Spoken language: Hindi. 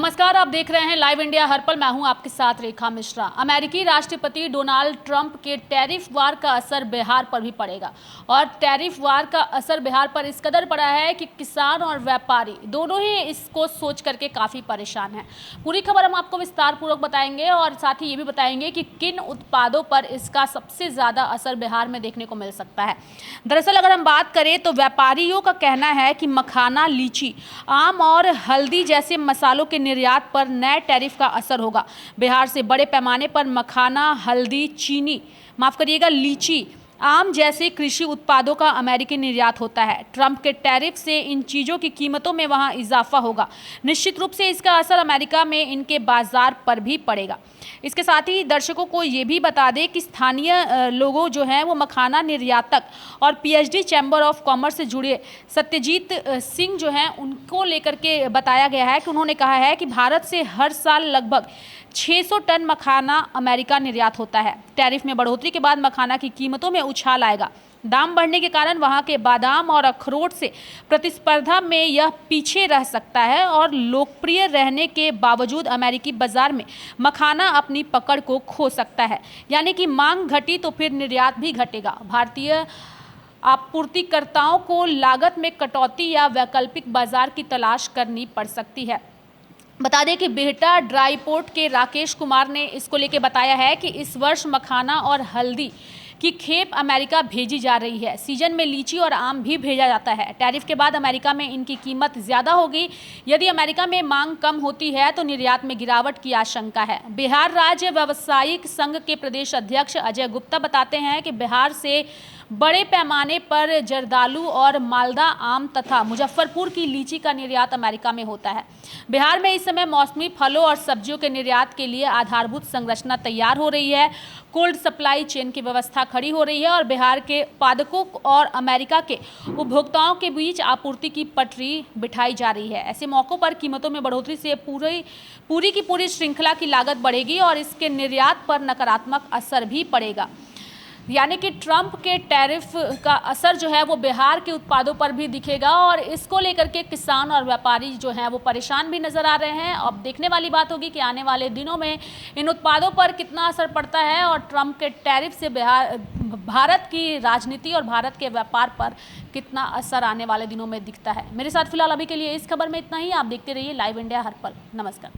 नमस्कार, आप देख रहे हैं लाइव इंडिया हर पल। मैं हूं आपके साथ रेखा मिश्रा। अमेरिकी राष्ट्रपति डोनाल्ड ट्रंप के टैरिफ वार का असर बिहार पर भी पड़ेगा और टैरिफ वार का असर बिहार पर इस कदर पड़ा है कि किसान और व्यापारी दोनों ही इसको सोच करके काफ़ी परेशान हैं। पूरी खबर हम आपको विस्तार पूर्वक बताएंगे और साथ ही ये भी बताएंगे कि किन उत्पादों पर इसका सबसे ज़्यादा असर बिहार में देखने को मिल सकता है। दरअसल अगर हम बात करें तो व्यापारियों का कहना है कि मखाना, लीची, आम और हल्दी जैसे मसालों के निर्यात पर नए टैरिफ का असर होगा। बिहार से बड़े पैमाने पर मखाना, हल्दी, चीनी, लीची, आम जैसे कृषि उत्पादों का अमेरिकी निर्यात होता है। ट्रंप के टैरिफ से इन चीज़ों की कीमतों में वहां इजाफा होगा। निश्चित रूप से इसका असर अमेरिका में इनके बाजार पर भी पड़ेगा। इसके साथ ही दर्शकों को ये भी बता दें कि स्थानीय लोगों जो हैं वो मखाना निर्यातक और पीएचडी चैम्बर ऑफ कॉमर्स से जुड़े सत्यजीत सिंह जो हैं उनको लेकर के बताया गया है कि उन्होंने कहा है कि भारत से हर साल लगभग 600 टन मखाना अमेरिका निर्यात होता है। टैरिफ में बढ़ोतरी के बाद मखाना की कीमतों में उछाल आएगा। दाम बढ़ने के कारण वहां के बादाम और अखरोट से प्रतिस्पर्धा में यह पीछे रह सकता है और लोकप्रिय रहने के बावजूद अमेरिकी बाजार में मखाना अपनी पकड़ को खो सकता है। यानी कि मांग घटी तो फिर निर्यात भी घटेगा। भारतीय आपूर्तिकर्ताओं को लागत में कटौती या वैकल्पिक बाजार की तलाश करनी पड़ सकती है। बता दें कि बिहटा ड्राई पोर्ट के राकेश कुमार ने इसको लेके बताया है कि इस वर्ष मखाना और हल्दी की खेप अमेरिका भेजी जा रही है। सीजन में लीची और आम भी भेजा जाता है। टैरिफ के बाद अमेरिका में इनकी कीमत ज़्यादा होगी। यदि अमेरिका में मांग कम होती है तो निर्यात में गिरावट की आशंका है। बिहार राज्य व्यावसायिक संघ के प्रदेश अध्यक्ष अजय गुप्ता बताते हैं कि बिहार से बड़े पैमाने पर जर्दालू और मालदा आम तथा मुजफ्फरपुर की लीची का निर्यात अमेरिका में होता है। बिहार में इस समय मौसमी फलों और सब्जियों के निर्यात के लिए आधारभूत संरचना तैयार हो रही है। कोल्ड सप्लाई चेन की व्यवस्था खड़ी हो रही है और बिहार के उत्पादकों और अमेरिका के उपभोक्ताओं के बीच आपूर्ति की पटरी बिठाई जा रही है। ऐसे मौक़ों पर कीमतों में बढ़ोतरी से पूरी की पूरी श्रृंखला की लागत बढ़ेगी और इसके निर्यात पर नकारात्मक असर भी पड़ेगा। यानी कि ट्रंप के टैरिफ का असर जो है वो बिहार के उत्पादों पर भी दिखेगा और इसको लेकर के किसान और व्यापारी जो हैं वो परेशान भी नज़र आ रहे हैं। अब देखने वाली बात होगी कि आने वाले दिनों में इन उत्पादों पर कितना असर पड़ता है और ट्रंप के टैरिफ से भारत की राजनीति और भारत के व्यापार पर कितना असर आने वाले दिनों में दिखता है। मेरे साथ फिलहाल अभी के लिए इस खबर में इतना ही। आप देखते रहिए लाइव इंडिया हर पल। नमस्कार।